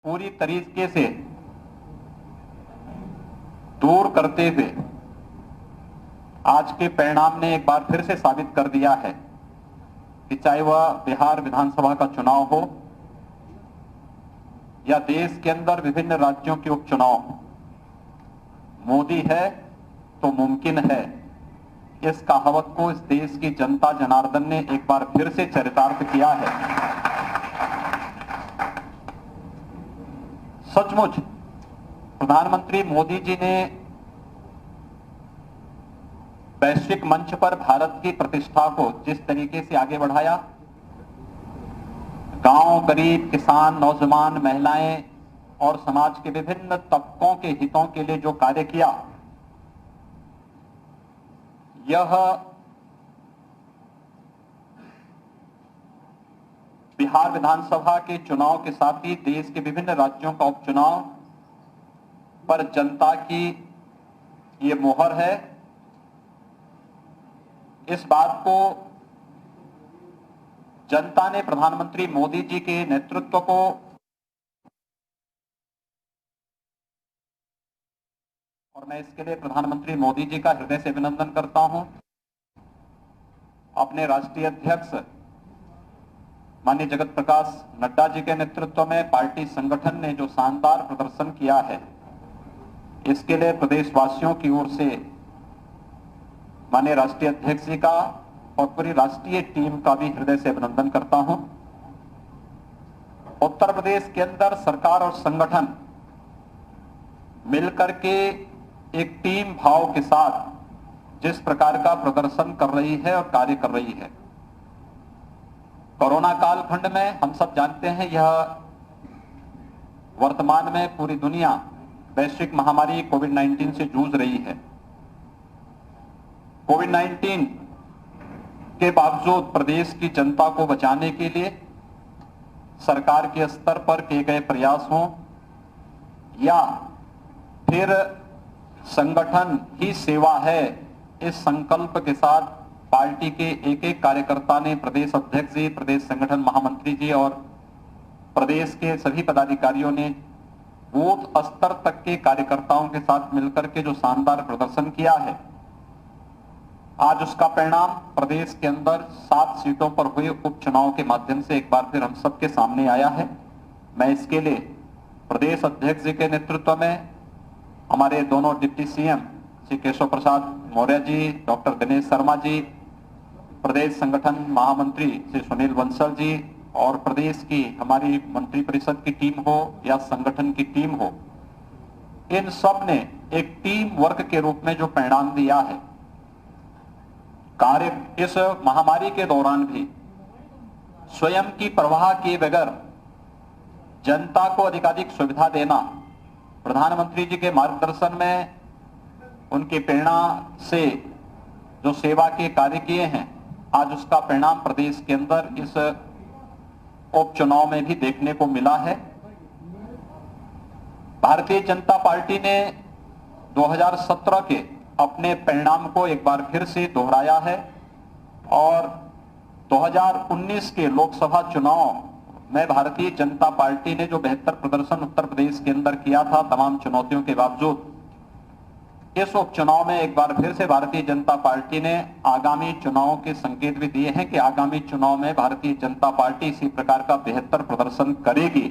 पूरी तरीके से दूर करते हुए आज के परिणाम ने एक बार फिर से साबित कर दिया है कि चाहे वह बिहार विधानसभा का चुनाव हो या देश के अंदर विभिन्न राज्यों के उपचुनाव, मोदी है तो मुमकिन है। इस कहावत को इस देश की जनता जनार्दन ने एक बार फिर से चरितार्थ किया है। सचमुच प्रधानमंत्री मोदी जी ने वैश्विक मंच पर भारत की प्रतिष्ठा को जिस तरीके से आगे बढ़ाया, गांव, गरीब, किसान, नौजवान, महिलाएं और समाज के विभिन्न तबकों के हितों के लिए जो कार्य किया, यह बिहार विधानसभा के चुनाव के साथ ही देश के विभिन्न राज्यों का उपचुनाव पर जनता की ये मोहर है। इस बात को जनता ने प्रधानमंत्री मोदी जी के नेतृत्व को और मैं इसके लिए प्रधानमंत्री मोदी जी का हृदय से अभिनंदन करता हूं। अपने राष्ट्रीय अध्यक्ष माननीय जगत प्रकाश नड्डा जी के नेतृत्व में पार्टी संगठन ने जो शानदार प्रदर्शन किया है, इसके लिए प्रदेशवासियों की ओर से माननीय राष्ट्रीय अध्यक्ष जी का और पूरी राष्ट्रीय टीम का भी हृदय से अभिनंदन करता हूं। उत्तर प्रदेश के अंदर सरकार और संगठन मिलकर के एक टीम भाव के साथ जिस प्रकार का प्रदर्शन कर रही है और कार्य कर रही है, कोरोना कालखंड में हम सब जानते हैं, यह वर्तमान में पूरी दुनिया वैश्विक महामारी कोविड-19 से जूझ रही है। कोविड-19 के बावजूद प्रदेश की जनता को बचाने के लिए सरकार के स्तर पर किए गए प्रयास हों या फिर संगठन ही सेवा है, इस संकल्प के साथ पार्टी के एक एक कार्यकर्ता ने, प्रदेश अध्यक्ष जी, प्रदेश संगठन महामंत्री जी और प्रदेश के सभी पदाधिकारियों ने बूथ स्तर तक के कार्यकर्ताओं के साथ मिलकर के जो शानदार प्रदर्शन किया है, आज उसका परिणाम प्रदेश के अंदर 7 सीटों पर हुए उपचुनाव के माध्यम से एक बार फिर हम सबके सामने आया है। मैं इसके लिए प्रदेश अध्यक्ष जी के नेतृत्व में हमारे दोनों deputy CM Shri Keshav Prasad Maurya ji, doctor Dinesh Sharma ji, प्रदेश संगठन महामंत्री श्री सुनील बंसल जी और प्रदेश की हमारी मंत्रिपरिषद की टीम हो या संगठन की टीम हो, इन सब ने एक टीम वर्क के रूप में जो परिणाम दिया है, कार्य इस महामारी के दौरान भी स्वयं की परवाह किए बगैर जनता को अधिकाधिक सुविधा देना, प्रधानमंत्री जी के मार्गदर्शन में उनकी प्रेरणा से जो सेवा के कार्य किए हैं, आज उसका परिणाम प्रदेश के अंदर इस उपचुनाव में भी देखने को मिला है। भारतीय जनता पार्टी ने 2017 के अपने परिणाम को एक बार फिर से दोहराया है और 2019 के लोकसभा चुनाव में भारतीय जनता पार्टी ने जो बेहतर प्रदर्शन उत्तर प्रदेश के अंदर किया था, तमाम चुनौतियों के बावजूद, इस उपचुनाव में एक बार फिर से भारतीय जनता पार्टी ने आगामी चुनावों के संकेत भी दिए हैं कि आगामी चुनाव में भारतीय जनता पार्टी इसी प्रकार का बेहतर प्रदर्शन करेगी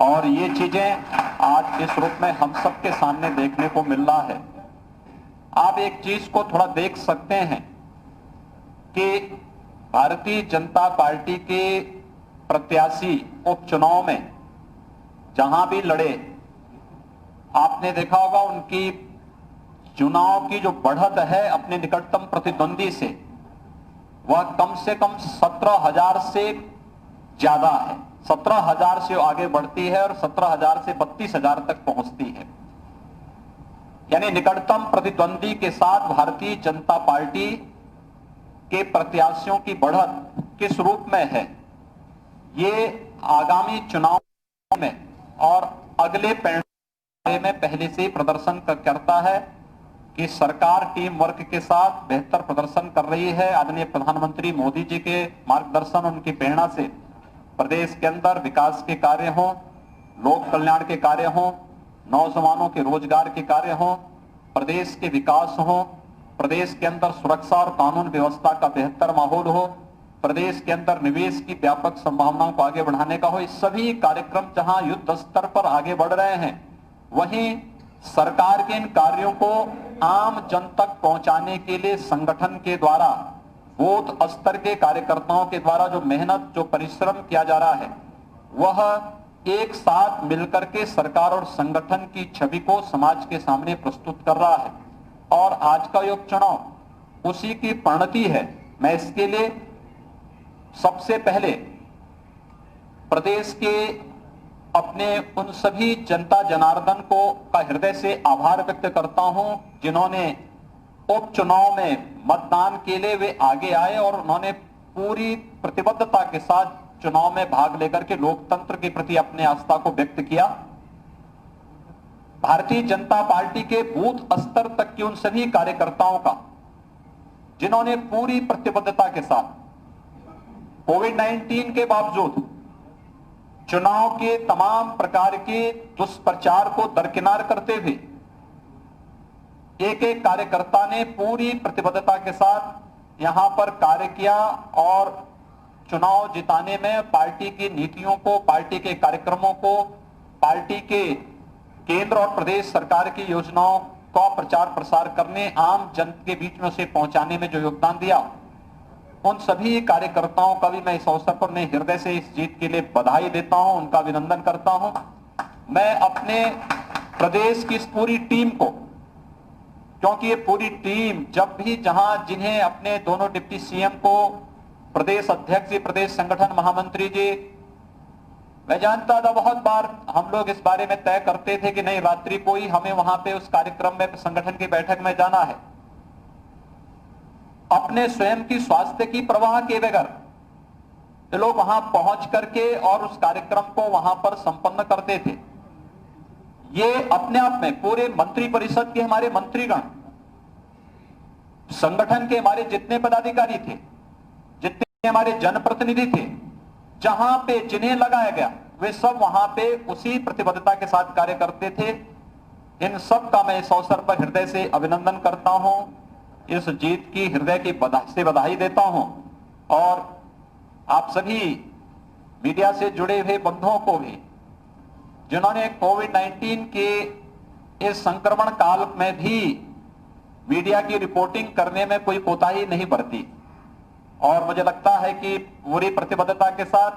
और ये चीजें आज इस रूप में हम सबके सामने देखने को मिल रहा है। आप एक चीज को थोड़ा देख सकते हैं कि भारतीय जनता पार्टी के प्रत्याशी उपचुनाव में जहां भी लड़े, आपने देखा होगा उनकी चुनाव की जो बढ़त है अपने निकटतम प्रतिद्वंदी से, वह कम से कम 17,000 से ज्यादा है। 17,000 से आगे बढ़ती है और 17,000 से 32,000 तक पहुंचती है। यानी निकटतम प्रतिद्वंदी के साथ भारतीय जनता पार्टी के प्रत्याशियों की बढ़त किस रूप में है, ये आगामी चुनाव में और अगले परिणाम में पहले से ही प्रदर्शन करता है कि सरकार टीम वर्क के साथ बेहतर प्रदर्शन कर रही है। आदरणीय प्रधानमंत्री मोदी जी के मार्गदर्शन, उनकी प्रेरणा से प्रदेश के अंदर विकास के कार्य हों, लोक कल्याण के कार्य हों, नौजवानों के रोजगार के कार्य हों, प्रदेश के विकास हो, प्रदेश के अंदर सुरक्षा और कानून व्यवस्था का बेहतर माहौल हो, प्रदेश के अंदर निवेश की व्यापक संभावनाओं को आगे बढ़ाने का हो, इस सभी कार्यक्रम जहां युद्ध स्तर पर आगे बढ़ रहे हैं, वहीं सरकार के इन कार्यों को आम जन तक पहुंचाने के लिए संगठन के द्वारा, बूथ स्तर के कार्यकर्ताओं के द्वारा जो मेहनत, जो परिश्रम किया जा रहा है, वह एक साथ मिलकर के सरकार और संगठन की छवि को समाज के सामने प्रस्तुत कर रहा है। और आज का ये उपचुनाव उसी की परिणति है। मैं इसके लिए सबसे पहले प्रदेश के अपने उन सभी जनता जनार्दन को का हृदय से आभार व्यक्त करता हूं, जिन्होंने उपचुनाव में मतदान के लिए वे आगे आए और उन्होंने पूरी प्रतिबद्धता के साथ चुनाव में भाग लेकर के लोकतंत्र के प्रति अपने आस्था को व्यक्त किया। भारतीय जनता पार्टी के बूथ स्तर तक के उन सभी कार्यकर्ताओं का, जिन्होंने पूरी प्रतिबद्धता के साथ कोविड-19 के बावजूद चुनाव के तमाम प्रकार के दुष्प्रचार को दरकिनार करते हुए एक एक कार्यकर्ता ने पूरी प्रतिबद्धता के साथ यहां पर कार्य किया और चुनाव जिताने में पार्टी की नीतियों को, पार्टी के कार्यक्रमों को, पार्टी के केंद्र और प्रदेश सरकार की योजनाओं का प्रचार प्रसार करने, आम जन के बीच में उसे पहुंचाने में जो योगदान दिया, उन सभी कार्यकर्ताओं का भी मैं इस अवसर पर मैं हृदय से इस जीत के लिए बधाई देता हूं, उनका अभिनंदन करता हूं। मैं अपने प्रदेश की इस पूरी टीम को, क्योंकि ये पूरी टीम जब भी जहां जिन्हें अपने दोनों डिप्टी सीएम को, प्रदेश अध्यक्ष जी, प्रदेश संगठन महामंत्री जी, मैं जानता था बहुत बार हम लोग इस बारे में तय करते थे कि नहीं, रात्रि को ही हमें वहां पे उस कार्यक्रम में, संगठन की बैठक में जाना है। अपने स्वयं की स्वास्थ्य की परवाह किए बगैर ये लोग वहां पहुंच करके और उस कार्यक्रम को वहां पर संपन्न करते थे। ये अपने आप में पूरे मंत्री परिषद के हमारे मंत्रीगण, संगठन के हमारे जितने पदाधिकारी थे, जितने हमारे जनप्रतिनिधि थे, जहां पे जिन्हें लगाया गया वे सब वहां पे उसी प्रतिबद्धता के साथ कार्य करते थे। इन सब का मैं इस अवसर पर हृदय से अभिनंदन करता हूं, इस जीत की हृदय की बधाई देता हूं। और आप सभी मीडिया से जुड़े हुए बंधुओं को भी, जिन्होंने कोविड-19 के इस संक्रमण काल में भी मीडिया की रिपोर्टिंग करने में कोई कोताही नहीं बरती, और मुझे लगता है कि पूरी प्रतिबद्धता के साथ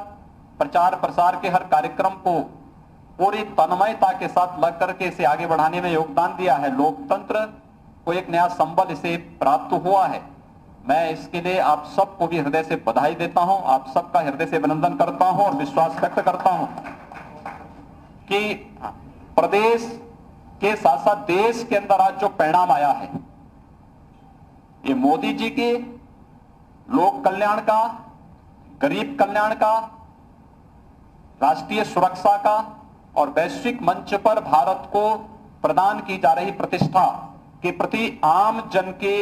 प्रचार प्रसार के हर कार्यक्रम को पूरी तन्मयता के साथ लग करके इसे आगे बढ़ाने में योगदान दिया है। लोकतंत्र को एक नया संबल इसे प्राप्त हुआ है। मैं इसके लिए आप सबको भी हृदय से बधाई देता हूं, आप सबका हृदय से अभिनंदन करता हूं और विश्वास व्यक्त करता हूं कि प्रदेश के साथ साथ देश के अंदर आज जो परिणाम आया है, ये मोदी जी के लोक कल्याण का, गरीब कल्याण का, राष्ट्रीय सुरक्षा का और वैश्विक मंच पर भारत को प्रदान की जा रही प्रतिष्ठा के प्रति आम जन के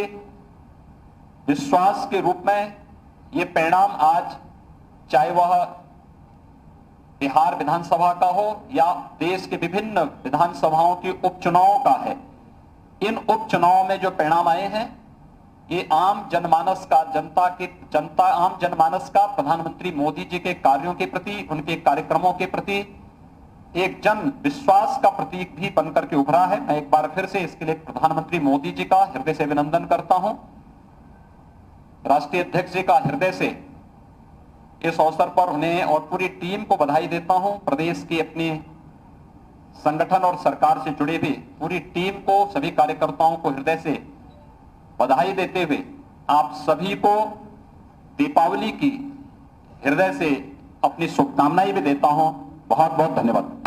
विश्वास के रूप में ये परिणाम आज, चाहे वह बिहार विधानसभा का हो या देश के विभिन्न विधानसभाओं के उपचुनावों का है, इन उपचुनावों में जो परिणाम आए हैं, ये आम जनमानस का, आम जनमानस का प्रधानमंत्री मोदी जी के कार्यों के प्रति, उनके कार्यक्रमों के प्रति एक जन विश्वास का प्रतीक भी बनकर के उभरा है। मैं एक बार फिर से इसके लिए प्रधानमंत्री मोदी जी का हृदय से अभिनंदन करता हूं, राष्ट्रीय अध्यक्ष जी का हृदय से इस अवसर पर उन्हें और पूरी टीम को बधाई देता हूं। प्रदेश की अपने संगठन और सरकार से जुड़े हुए पूरी टीम को, सभी कार्यकर्ताओं को हृदय से बधाई देते हुए आप सभी को दीपावली की हृदय से अपनी शुभकामनाएं भी देता हूं। बहुत बहुत धन्यवाद।